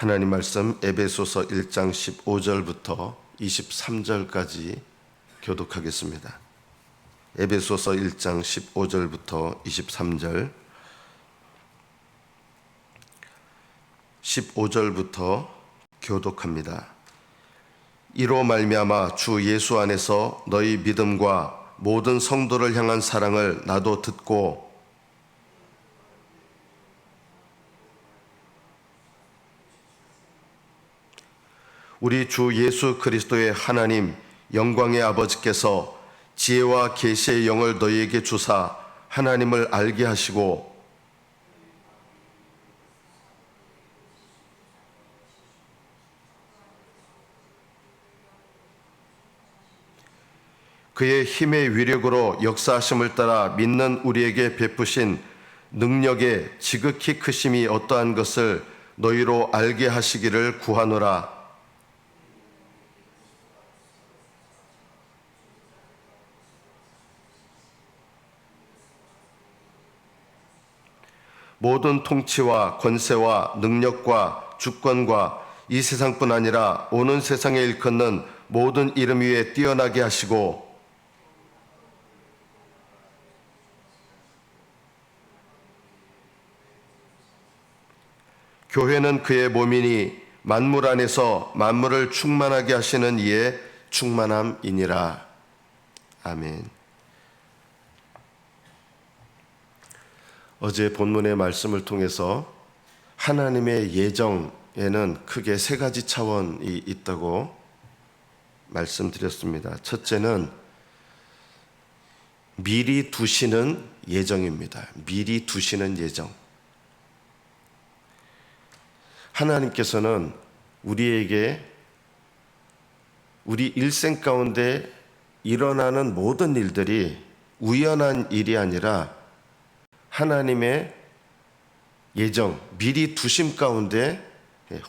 하나님 말씀 에베소서 1장 15절부터 23절까지 교독하겠습니다. 에베소서 1장 15절부터 23절 15절부터 교독합니다. 이로 말미암아 주 예수 안에서 너희 믿음과 모든 성도를 향한 사랑을 나도 듣고 우리 주 예수 그리스도의 하나님 영광의 아버지께서 지혜와 계시의 영을 너희에게 주사 하나님을 알게 하시고 그의 힘의 위력으로 역사하심을 따라 믿는 우리에게 베푸신 능력의 지극히 크심이 어떠한 것을 너희로 알게 하시기를 구하노라. 모든 통치와 권세와 능력과 주권과 이 세상뿐 아니라 오는 세상에 일컫는 모든 이름 위에 뛰어나게 하시고 교회는 그의 몸이니 만물 안에서 만물을 충만하게 하시는 이의 충만함이니라. 아멘. 어제 본문의 말씀을 통해서 하나님의 예정에는 크게 세 가지 차원이 있다고 말씀드렸습니다. 첫째는 미리 두시는 예정입니다. 미리 두시는 예정. 하나님께서는 우리에게 우리 일생 가운데 일어나는 모든 일들이 우연한 일이 아니라 하나님의 예정, 미리 두심 가운데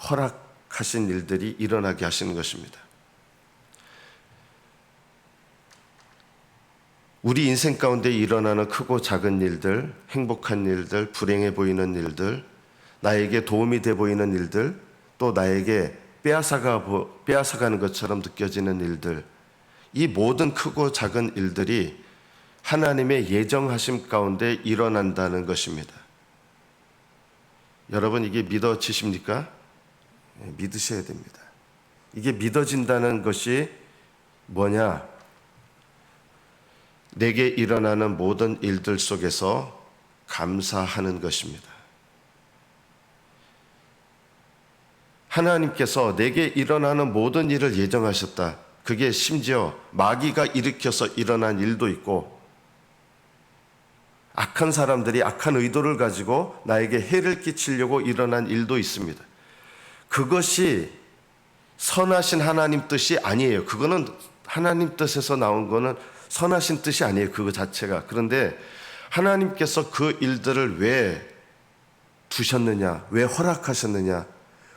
허락하신 일들이 일어나게 하시는 것입니다. 우리 인생 가운데 일어나는 크고 작은 일들, 행복한 일들, 불행해 보이는 일들, 나에게 도움이 돼 보이는 일들, 또 나에게 빼앗아가는 것처럼 느껴지는 일들, 이 모든 크고 작은 일들이 하나님의 예정하심 가운데 일어난다는 것입니다. 여러분, 이게 믿어지십니까? 믿으셔야 됩니다. 이게 믿어진다는 것이 뭐냐? 내게 일어나는 모든 일들 속에서 감사하는 것입니다. 하나님께서 내게 일어나는 모든 일을 예정하셨다. 그게 심지어 마귀가 일으켜서 일어난 일도 있고 악한 사람들이 악한 의도를 가지고 나에게 해를 끼치려고 일어난 일도 있습니다. 그것이 선하신 하나님 뜻이 아니에요. 그거는 하나님 뜻에서 나온 거는 선하신 뜻이 아니에요. 그거 자체가. 그런데 하나님께서 그 일들을 왜 두셨느냐? 왜 허락하셨느냐?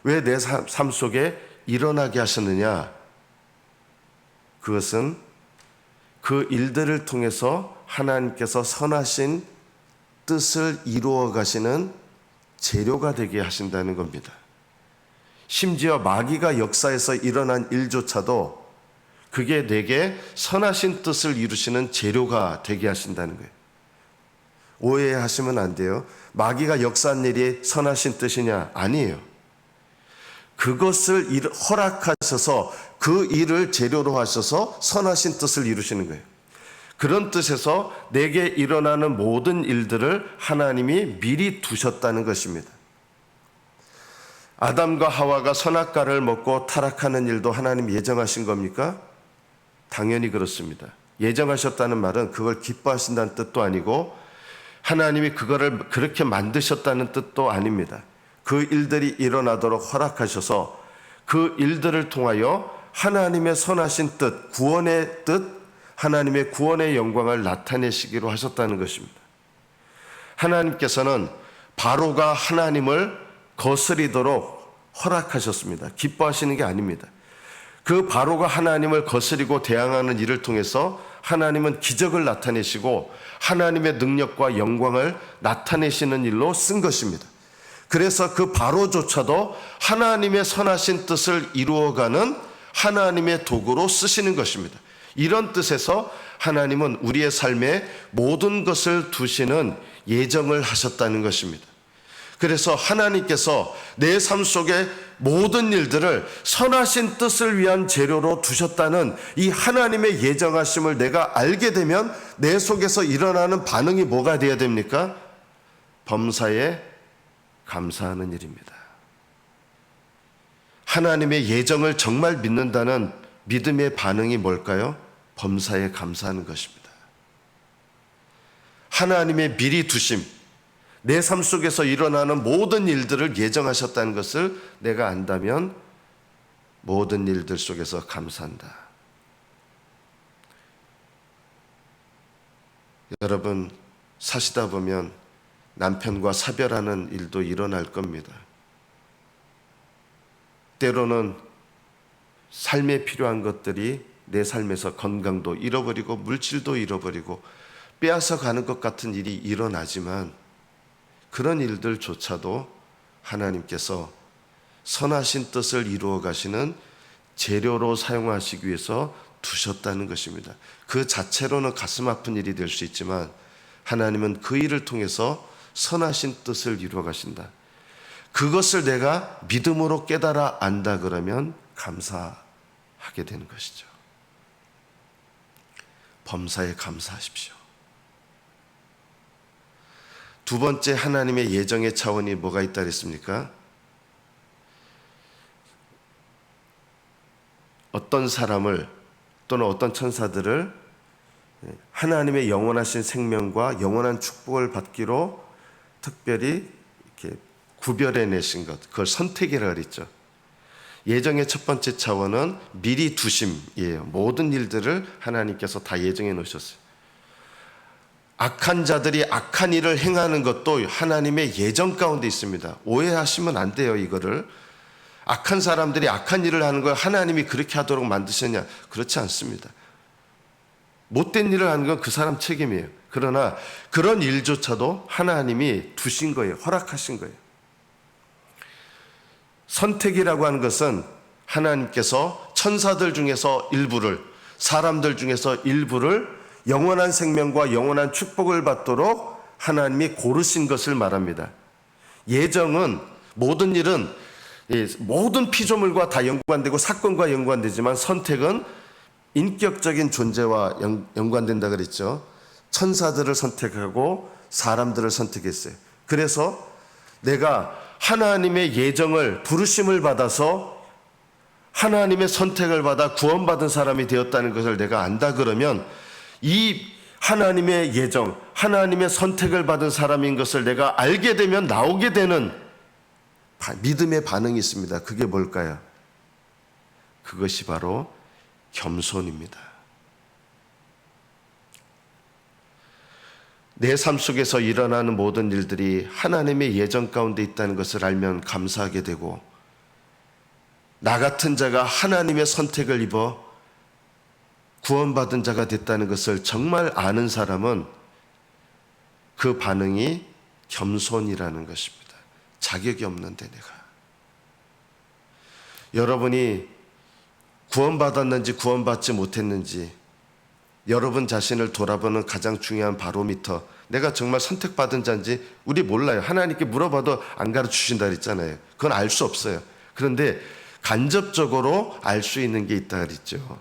왜 내 삶 속에 일어나게 하셨느냐? 그것은 그 일들을 통해서 하나님께서 선하신 뜻을 이루어 가시는 재료가 되게 하신다는 겁니다. 심지어 마귀가 역사에서 일어난 일조차도 그게 내게 선하신 뜻을 이루시는 재료가 되게 하신다는 거예요. 오해하시면 안 돼요. 마귀가 역사한 일이 선하신 뜻이냐? 아니에요. 그것을 허락하셔서 그 일을 재료로 하셔서 선하신 뜻을 이루시는 거예요. 그런 뜻에서 내게 일어나는 모든 일들을 하나님이 미리 두셨다는 것입니다. 아담과 하와가 선악과를 먹고 타락하는 일도 하나님 예정하신 겁니까? 당연히 그렇습니다. 예정하셨다는 말은 그걸 기뻐하신다는 뜻도 아니고 하나님이 그거를 그렇게 만드셨다는 뜻도 아닙니다. 그 일들이 일어나도록 허락하셔서 그 일들을 통하여 하나님의 선하신 뜻, 구원의 뜻, 하나님의 구원의 영광을 나타내시기로 하셨다는 것입니다. 하나님께서는 바로가 하나님을 거스리도록 허락하셨습니다. 기뻐하시는 게 아닙니다. 그 바로가 하나님을 거스리고 대항하는 일을 통해서 하나님은 기적을 나타내시고 하나님의 능력과 영광을 나타내시는 일로 쓴 것입니다. 그래서 그 바로조차도 하나님의 선하신 뜻을 이루어가는 하나님의 도구로 쓰시는 것입니다. 이런 뜻에서 하나님은 우리의 삶에 모든 것을 두시는 예정을 하셨다는 것입니다. 그래서 하나님께서 내 삶 속에 모든 일들을 선하신 뜻을 위한 재료로 두셨다는 이 하나님의 예정하심을 내가 알게 되면 내 속에서 일어나는 반응이 뭐가 되어야 됩니까? 범사에 감사하는 일입니다. 하나님의 예정을 정말 믿는다는 믿음의 반응이 뭘까요? 범사에 감사하는 것입니다. 하나님의 미리 두심, 내 삶 속에서 일어나는 모든 일들을 예정하셨다는 것을 내가 안다면 모든 일들 속에서 감사한다. 여러분, 사시다 보면 남편과 사별하는 일도 일어날 겁니다. 때로는 삶에 필요한 것들이 내 삶에서 건강도 잃어버리고 물질도 잃어버리고 빼앗아 가는 것 같은 일이 일어나지만 그런 일들조차도 하나님께서 선하신 뜻을 이루어 가시는 재료로 사용하시기 위해서 두셨다는 것입니다. 그 자체로는 가슴 아픈 일이 될 수 있지만 하나님은 그 일을 통해서 선하신 뜻을 이루어 가신다. 그것을 내가 믿음으로 깨달아 안다 그러면 감사하게 되는 것이죠. 범사에 감사하십시오. 두 번째 하나님의 예정의 차원이 뭐가 있다 그랬습니까? 어떤 사람을 또는 어떤 천사들을 하나님의 영원하신 생명과 영원한 축복을 받기로 특별히 이렇게 구별해 내신 것, 그걸 선택이라고 그랬죠. 예정의 첫 번째 차원은 미리 두심이에요. 모든 일들을 하나님께서 다 예정해 놓으셨어요. 악한 자들이 악한 일을 행하는 것도 하나님의 예정 가운데 있습니다. 오해하시면 안 돼요, 이거를. 악한 사람들이 악한 일을 하는 걸 하나님이 그렇게 하도록 만드셨냐? 그렇지 않습니다. 못된 일을 하는 건 그 사람 책임이에요. 그러나 그런 일조차도 하나님이 두신 거예요. 허락하신 거예요. 선택이라고 하는 것은 하나님께서 천사들 중에서 일부를, 사람들 중에서 일부를 영원한 생명과 영원한 축복을 받도록 하나님이 고르신 것을 말합니다. 예정은 모든 일은 모든 피조물과 다 연관되고 사건과 연관되지만 선택은 인격적인 존재와 연관된다 그랬죠. 천사들을 선택하고 사람들을 선택했어요. 그래서 내가 하나님의 예정을 부르심을 받아서 하나님의 선택을 받아 구원받은 사람이 되었다는 것을 내가 안다 그러면 이 하나님의 예정, 하나님의 선택을 받은 사람인 것을 내가 알게 되면 나오게 되는 믿음의 반응이 있습니다. 그게 뭘까요? 그것이 바로 겸손입니다. 내 삶 속에서 일어나는 모든 일들이 하나님의 예정 가운데 있다는 것을 알면 감사하게 되고, 나 같은 자가 하나님의 선택을 입어 구원받은 자가 됐다는 것을 정말 아는 사람은 그 반응이 겸손이라는 것입니다. 자격이 없는데 내가. 여러분이 구원받았는지 구원받지 못했는지 여러분 자신을 돌아보는 가장 중요한 바로미터, 내가 정말 선택받은 자인지 우리 몰라요. 하나님께 물어봐도 안 가르치신다 그랬잖아요. 그건 알 수 없어요. 그런데 간접적으로 알 수 있는 게 있다 그랬죠.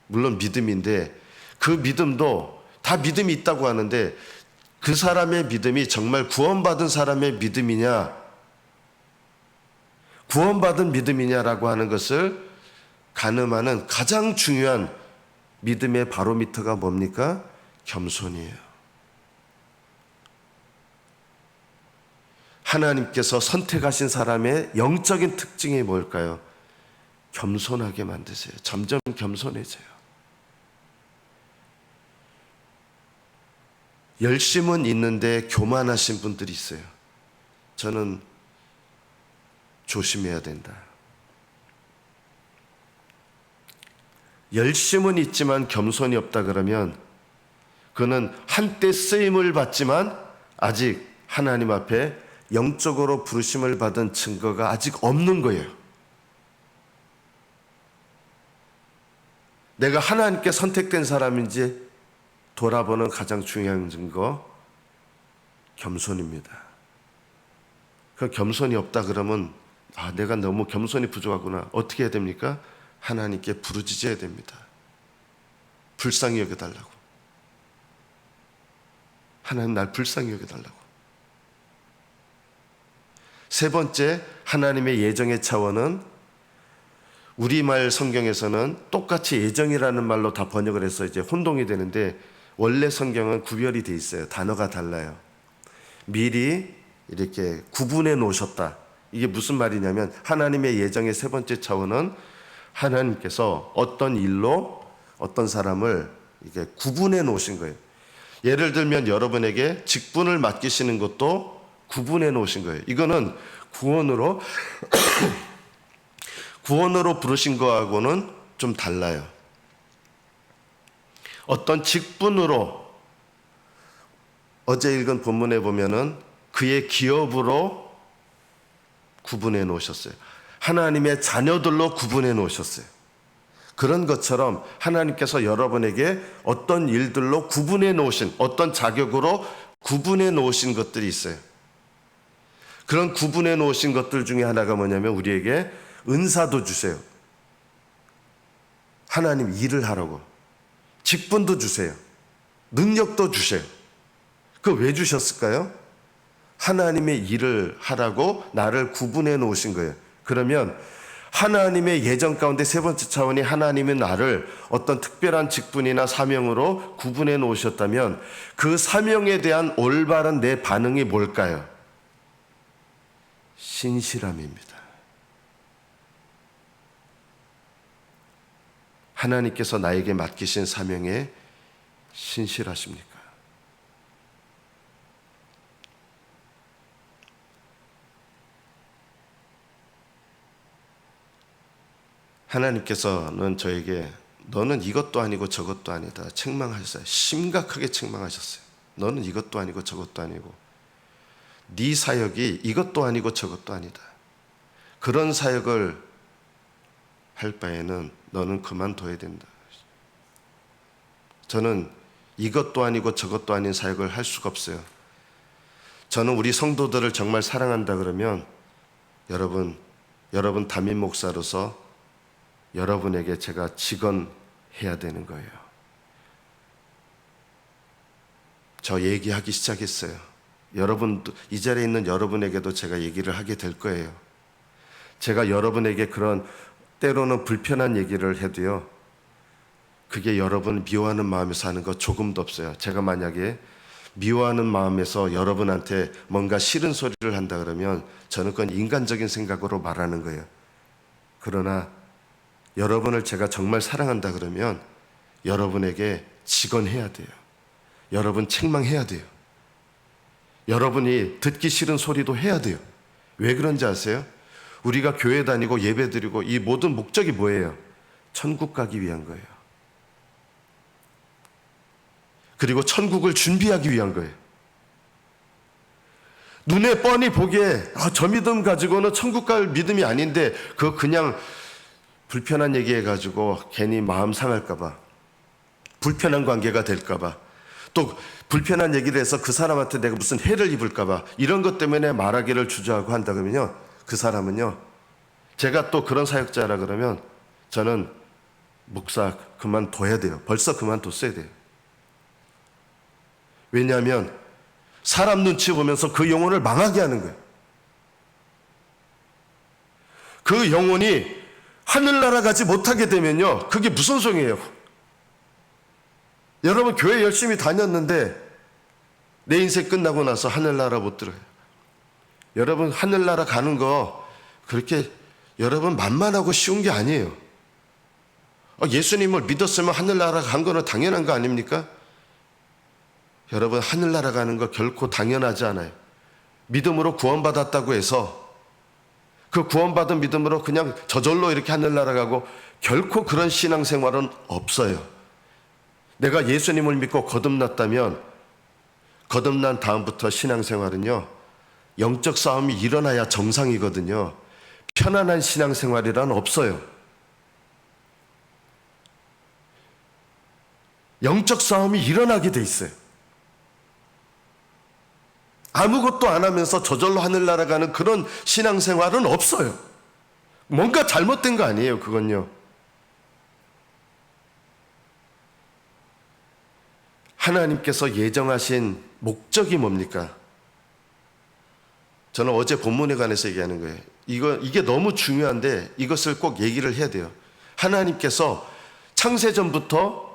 물론 믿음인데 그 믿음도 다 믿음이 있다고 하는데 그 사람의 믿음이 정말 구원받은 사람의 믿음이냐, 구원받은 믿음이냐라고 하는 것을 가늠하는 가장 중요한 믿음의 바로미터가 뭡니까? 겸손이에요. 하나님께서 선택하신 사람의 영적인 특징이 뭘까요? 겸손하게 만드세요. 점점 겸손해져요. 열심은 있는데 교만하신 분들이 있어요. 저는 조심해야 된다. 열심은 있지만 겸손이 없다 그러면 그는 한때 쓰임을 받지만 아직 하나님 앞에 영적으로 부르심을 받은 증거가 아직 없는 거예요. 내가 하나님께 선택된 사람인지 돌아보는 가장 중요한 증거, 겸손입니다. 그 겸손이 없다 그러면 내가 너무 겸손이 부족하구나. 어떻게 해야 됩니까? 하나님께 부르짖어야 됩니다. 불쌍히 여겨달라고. 하나님 날 불쌍히 여겨달라고. 세 번째, 하나님의 예정의 차원은 우리말 성경에서는 똑같이 예정이라는 말로 다 번역을 해서 이제 혼동이 되는데 원래 성경은 구별이 돼 있어요. 단어가 달라요. 미리 이렇게 구분해 놓으셨다. 이게 무슨 말이냐면 하나님의 예정의 세 번째 차원은 하나님께서 어떤 일로 어떤 사람을 이게 구분해 놓으신 거예요. 예를 들면 여러분에게 직분을 맡기시는 것도 구분해 놓으신 거예요. 이거는 구원으로 구원으로 부르신 거하고는 좀 달라요. 어떤 직분으로 어제 읽은 본문에 보면은 그의 기업으로 구분해 놓으셨어요. 하나님의 자녀들로 구분해 놓으셨어요. 그런 것처럼 하나님께서 여러분에게 어떤 일들로 구분해 놓으신, 어떤 자격으로 구분해 놓으신 것들이 있어요. 그런 구분해 놓으신 것들 중에 하나가 뭐냐면 우리에게 은사도 주세요. 하나님 일을 하라고. 직분도 주세요. 능력도 주세요. 그거 왜 주셨을까요? 하나님의 일을 하라고 나를 구분해 놓으신 거예요. 그러면 하나님의 예정 가운데 세 번째 차원이 하나님의 나를 어떤 특별한 직분이나 사명으로 구분해 놓으셨다면 그 사명에 대한 올바른 내 반응이 뭘까요? 신실함입니다. 하나님께서 나에게 맡기신 사명에 신실하십니까? 하나님께서는 저에게 너는 이것도 아니고 저것도 아니다 책망하셨어요. 심각하게 책망하셨어요. 너는 이것도 아니고 저것도 아니고 네 사역이 이것도 아니고 저것도 아니다. 그런 사역을 할 바에는 너는 그만둬야 된다. 저는 이것도 아니고 저것도 아닌 사역을 할 수가 없어요. 저는 우리 성도들을 정말 사랑한다 그러면 여러분 담임 목사로서 여러분에게 제가 직언해야 되는 거예요. 저 얘기하기 시작했어요. 여러분도 이 자리에 있는 여러분에게도 제가 얘기를 하게 될 거예요. 제가 여러분에게 그런 때로는 불편한 얘기를 해도요. 그게 여러분 미워하는 마음에서 하는 거 조금도 없어요. 제가 만약에 미워하는 마음에서 여러분한테 뭔가 싫은 소리를 한다 그러면 저는 그건 인간적인 생각으로 말하는 거예요. 그러나 여러분을 제가 정말 사랑한다 그러면 여러분에게 직언해야 돼요. 여러분 책망해야 돼요. 여러분이 듣기 싫은 소리도 해야 돼요. 왜 그런지 아세요? 우리가 교회 다니고 예배 드리고 이 모든 목적이 뭐예요? 천국 가기 위한 거예요. 그리고 천국을 준비하기 위한 거예요. 눈에 뻔히 보기에 저 믿음 가지고는 천국 갈 믿음이 아닌데 그거 그냥 불편한 얘기 해가지고 괜히 마음 상할까 봐, 불편한 관계가 될까 봐, 또 불편한 얘기를 해서 그 사람한테 내가 무슨 해를 입을까 봐 이런 것 때문에 말하기를 주저하고 한다 그러면요, 그 사람은요, 제가 또 그런 사역자라 그러면 저는 목사 그만둬야 돼요. 벌써 그만뒀어야 돼요. 왜냐하면 사람 눈치 보면서 그 영혼을 망하게 하는 거예요. 그 영혼이 하늘나라 가지 못하게 되면요, 그게 무슨 소용이에요? 여러분 교회 열심히 다녔는데 내 인생 끝나고 나서 하늘나라 못 들어요. 여러분 하늘나라 가는 거 그렇게 여러분 만만하고 쉬운 게 아니에요. 예수님을 믿었으면 하늘나라 간 거는 당연한 거 아닙니까? 여러분 하늘나라 가는 거 결코 당연하지 않아요. 믿음으로 구원받았다고 해서 그 구원받은 믿음으로 그냥 저절로 이렇게 하늘나라 가고 결코 그런 신앙생활은 없어요. 내가 예수님을 믿고 거듭났다면 거듭난 다음부터 신앙생활은요, 영적 싸움이 일어나야 정상이거든요. 편안한 신앙생활이란 없어요. 영적 싸움이 일어나게 돼 있어요. 아무것도 안 하면서 저절로 하늘 날아가는 그런 신앙생활은 없어요. 뭔가 잘못된 거 아니에요, 그건요. 하나님께서 예정하신 목적이 뭡니까? 저는 어제 본문에 관해서 얘기하는 거예요. 이게 너무 중요한데 이것을 꼭 얘기를 해야 돼요. 하나님께서 창세전부터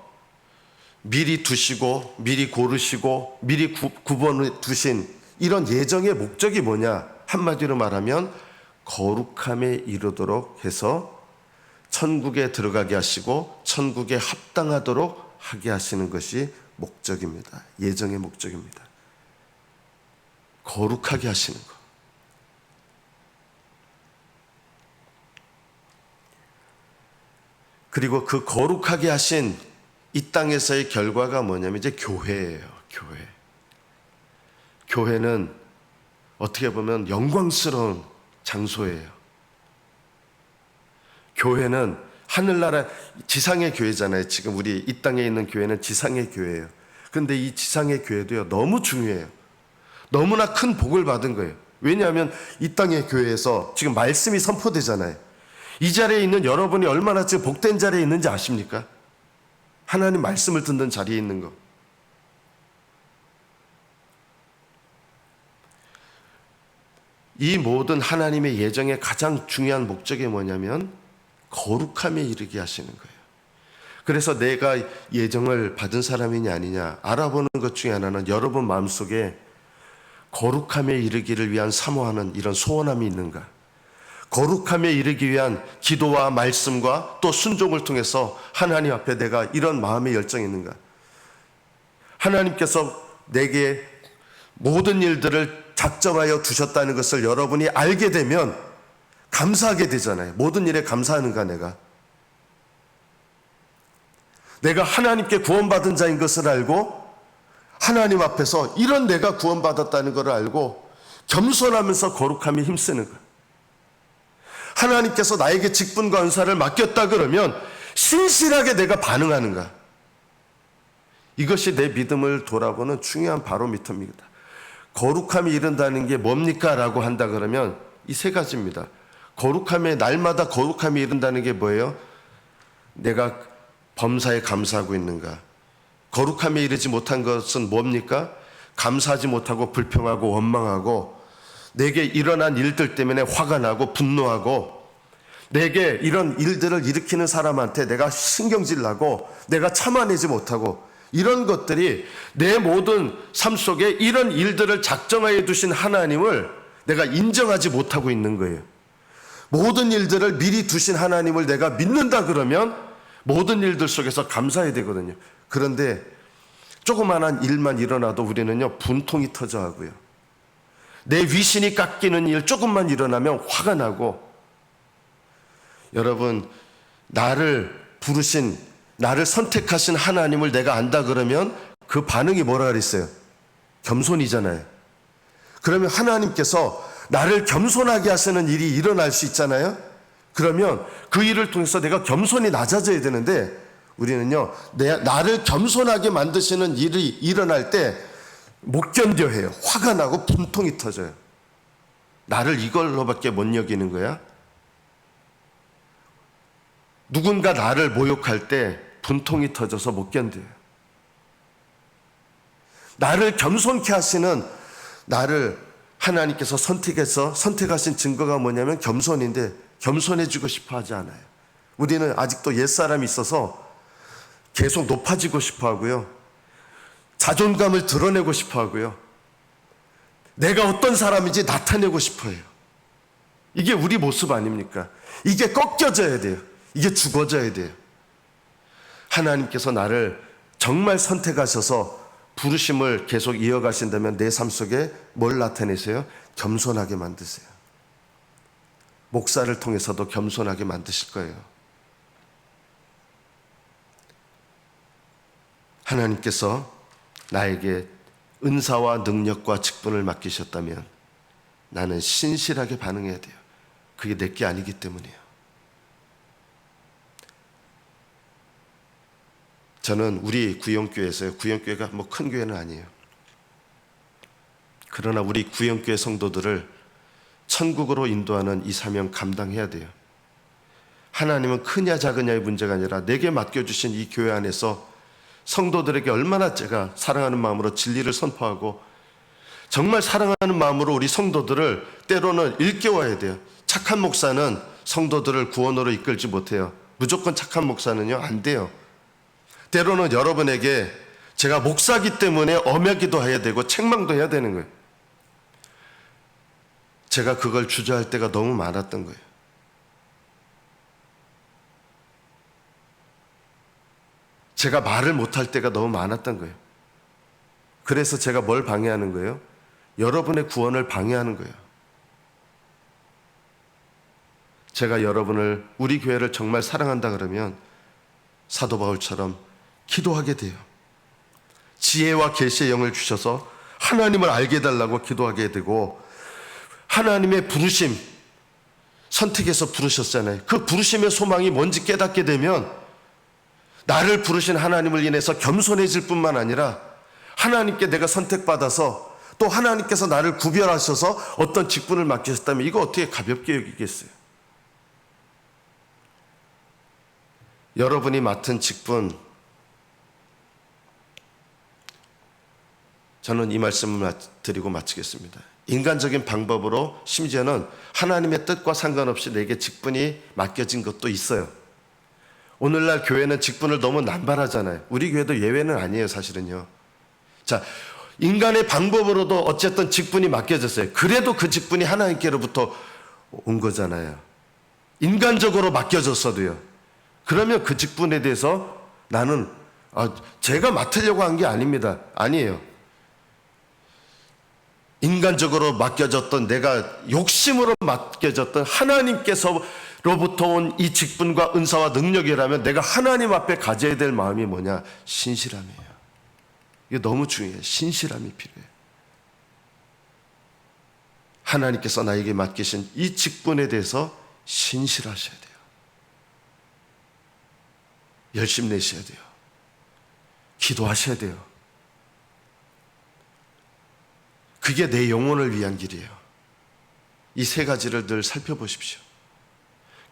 미리 두시고 미리 고르시고 미리 구분해 두신 이런 예정의 목적이 뭐냐? 한마디로 말하면 거룩함에 이르도록 해서 천국에 들어가게 하시고 천국에 합당하도록 하게 하시는 것이 목적입니다. 예정의 목적입니다. 거룩하게 하시는 것. 그리고 그 거룩하게 하신 이 땅에서의 결과가 뭐냐면 이제 교회예요. 교회. 교회는 어떻게 보면 영광스러운 장소예요. 교회는 하늘나라 지상의 교회잖아요. 지금 우리 이 땅에 있는 교회는 지상의 교회예요. 그런데 이 지상의 교회도요, 너무 중요해요. 너무나 큰 복을 받은 거예요. 왜냐하면 이 땅의 교회에서 지금 말씀이 선포되잖아요. 이 자리에 있는 여러분이 얼마나 지금 복된 자리에 있는지 아십니까? 하나님 말씀을 듣는 자리에 있는 거. 이 모든 하나님의 예정의 가장 중요한 목적이 뭐냐면 거룩함에 이르게 하시는 거예요. 그래서 내가 예정을 받은 사람이냐 아니냐 알아보는 것 중에 하나는 여러분 마음속에 거룩함에 이르기를 위한 사모하는 이런 소원함이 있는가? 거룩함에 이르기 위한 기도와 말씀과 또 순종을 통해서 하나님 앞에 내가 이런 마음의 열정이 있는가? 하나님께서 내게 모든 일들을 작정하여 두셨다는 것을 여러분이 알게 되면 감사하게 되잖아요. 모든 일에 감사하는가 내가? 내가 하나님께 구원받은 자인 것을 알고 하나님 앞에서 이런 내가 구원받았다는 것을 알고 겸손하면서 거룩함에 힘쓰는 것. 하나님께서 나에게 직분과 은사를 맡겼다 그러면 신실하게 내가 반응하는가? 이것이 내 믿음을 돌아보는 중요한 바로미터입니다. 거룩함이 이른다는 게 뭡니까? 라고 한다 그러면 이 세 가지입니다. 거룩함에 날마다 거룩함이 이른다는 게 뭐예요? 내가 범사에 감사하고 있는가? 거룩함에 이르지 못한 것은 뭡니까? 감사하지 못하고 불평하고 원망하고 내게 일어난 일들 때문에 화가 나고 분노하고 내게 이런 일들을 일으키는 사람한테 내가 신경질 나고 내가 참아내지 못하고 이런 것들이 내 모든 삶 속에 이런 일들을 작정하여 두신 하나님을 내가 인정하지 못하고 있는 거예요. 모든 일들을 미리 두신 하나님을 내가 믿는다 그러면 모든 일들 속에서 감사해야 되거든요. 그런데 조그마한 일만 일어나도 우리는요 분통이 터져 하고요. 내 위신이 깎이는 일 조금만 일어나면 화가 나고 여러분 나를 부르신 나를 선택하신 하나님을 내가 안다 그러면 그 반응이 뭐라 그랬어요? 겸손이잖아요. 그러면 하나님께서 나를 겸손하게 하시는 일이 일어날 수 있잖아요. 그러면 그 일을 통해서 내가 겸손히 낮아져야 되는데 우리는요 나를 겸손하게 만드시는 일이 일어날 때 못 견뎌해요. 화가 나고 분통이 터져요. 나를 이걸로밖에 못 여기는 거야? 누군가 나를 모욕할 때 분통이 터져서 못 견뎌요. 나를 겸손케 하시는 나를 하나님께서 선택하신 증거가 뭐냐면 겸손인데 겸손해지고 싶어 하지 않아요. 우리는 아직도 옛사람이 있어서 계속 높아지고 싶어 하고요. 자존감을 드러내고 싶어 하고요. 내가 어떤 사람인지 나타내고 싶어 해요. 이게 우리 모습 아닙니까? 이게 꺾여져야 돼요. 이게 죽어져야 돼요. 하나님께서 나를 정말 선택하셔서 부르심을 계속 이어가신다면 내 삶 속에 뭘 나타내세요? 겸손하게 만드세요. 목사를 통해서도 겸손하게 만드실 거예요. 하나님께서 나에게 은사와 능력과 직분을 맡기셨다면 나는 신실하게 반응해야 돼요. 그게 내게 아니기 때문이에요. 저는 우리 구영교회에서요. 구영교회가 뭐 큰 교회는 아니에요. 그러나 우리 구영교회 성도들을 천국으로 인도하는 이 사명 감당해야 돼요. 하나님은 크냐 작으냐의 문제가 아니라 내게 맡겨주신 이 교회 안에서 성도들에게 얼마나 제가 사랑하는 마음으로 진리를 선포하고 정말 사랑하는 마음으로 우리 성도들을 때로는 일깨워야 돼요. 착한 목사는 성도들을 구원으로 이끌지 못해요. 무조건 착한 목사는요, 안 돼요. 때로는 여러분에게 제가 목사기 때문에 엄하기도 해야 되고 책망도 해야 되는 거예요. 제가 그걸 주저할 때가 너무 많았던 거예요. 제가 말을 못할 때가 너무 많았던 거예요. 그래서 제가 뭘 방해하는 거예요? 여러분의 구원을 방해하는 거예요. 제가 여러분을, 우리 교회를 정말 사랑한다 그러면 사도 바울처럼 기도하게 돼요. 지혜와 계시의 영을 주셔서 하나님을 알게 해달라고 기도하게 되고, 하나님의 부르심, 선택해서 부르셨잖아요. 그 부르심의 소망이 뭔지 깨닫게 되면 나를 부르신 하나님을 인해서 겸손해질 뿐만 아니라 하나님께 내가 선택받아서 또 하나님께서 나를 구별하셔서 어떤 직분을 맡기셨다면 이거 어떻게 가볍게 여기겠어요? 여러분이 맡은 직분, 저는 이 말씀을 드리고 마치겠습니다. 인간적인 방법으로 심지어는 하나님의 뜻과 상관없이 내게 직분이 맡겨진 것도 있어요. 오늘날 교회는 직분을 너무 남발하잖아요. 우리 교회도 예외는 아니에요, 사실은요. 자, 인간의 방법으로도 어쨌든 직분이 맡겨졌어요. 그래도 그 직분이 하나님께로부터 온 거잖아요. 인간적으로 맡겨졌어도요. 그러면 그 직분에 대해서 나는 제가 맡으려고 한 게 아닙니다. 아니에요. 인간적으로 맡겨졌던, 내가 욕심으로 맡겨졌던 하나님께서로부터 온 이 직분과 은사와 능력이라면 내가 하나님 앞에 가져야 될 마음이 뭐냐? 신실함이에요. 이게 너무 중요해요. 신실함이 필요해요. 하나님께서 나에게 맡기신 이 직분에 대해서 신실하셔야 돼요. 열심 내셔야 돼요. 기도하셔야 돼요. 그게 내 영혼을 위한 길이에요. 이 세 가지를 늘 살펴보십시오.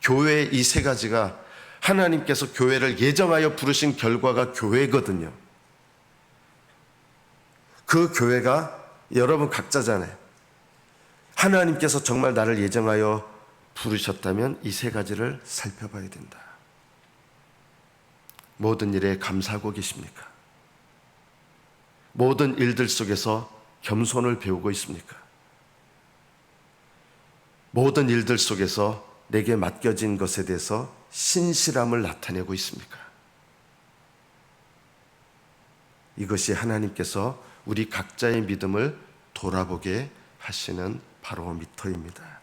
교회의 이 세 가지가 하나님께서 교회를 예정하여 부르신 결과가 교회거든요. 그 교회가 여러분 각자잖아요. 하나님께서 정말 나를 예정하여 부르셨다면 이 세 가지를 살펴봐야 된다. 모든 일에 감사하고 계십니까? 모든 일들 속에서 겸손을 배우고 있습니까? 모든 일들 속에서 내게 맡겨진 것에 대해서 신실함을 나타내고 있습니까? 이것이 하나님께서 우리 각자의 믿음을 돌아보게 하시는 바로미터입니다.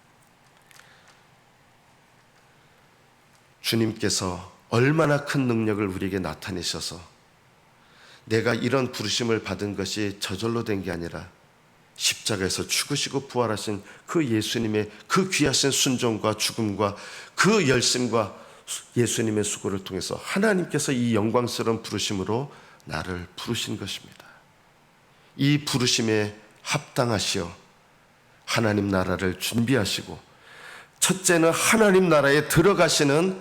주님께서 얼마나 큰 능력을 우리에게 나타내셔서 내가 이런 부르심을 받은 것이 저절로 된 게 아니라 십자가에서 죽으시고 부활하신 그 예수님의 그 귀하신 순종과 죽음과 그 열심과 예수님의 수고를 통해서 하나님께서 이 영광스러운 부르심으로 나를 부르신 것입니다. 이 부르심에 합당하시어 하나님 나라를 준비하시고, 첫째는 하나님 나라에 들어가시는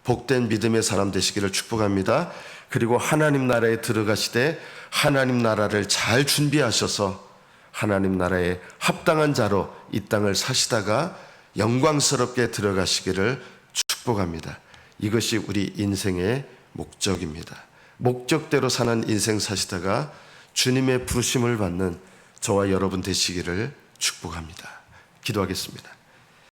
복된 믿음의 사람 되시기를 축복합니다. 그리고 하나님 나라에 들어가시되 하나님 나라를 잘 준비하셔서 하나님 나라에 합당한 자로 이 땅을 사시다가 영광스럽게 들어가시기를 축복합니다. 이것이 우리 인생의 목적입니다. 목적대로 사는 인생 사시다가 주님의 부르심을 받는 저와 여러분 되시기를 축복합니다. 기도하겠습니다.